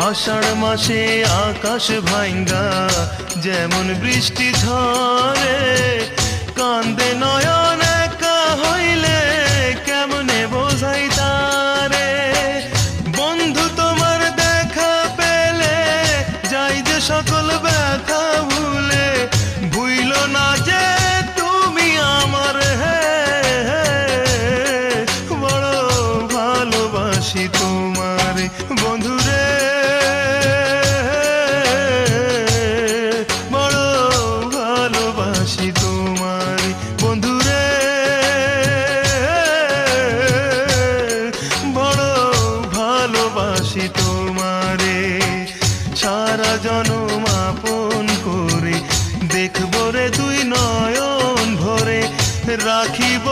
আষাঢ় মাসে আকাশ ভাঙ্গা যেমন বৃষ্টি ঝরে, কান্দে নয়ন একা হইলে কেমনে বোঝাই তারে। বন্ধু তোমার দেখা পেলে যাই যে সকল ব্যথা ভুলে, ভুইল না যে তুমি আমার, হে বড় ভালোবাসি তোমারে বন্ধুরে, বড় ভালোবাসি তোমারে বন্ধুরে, বড় ভালোবাসি তোমারে। সারা জনম আপন করে দেখব রে দুই নয়ন ভরে, রাখিব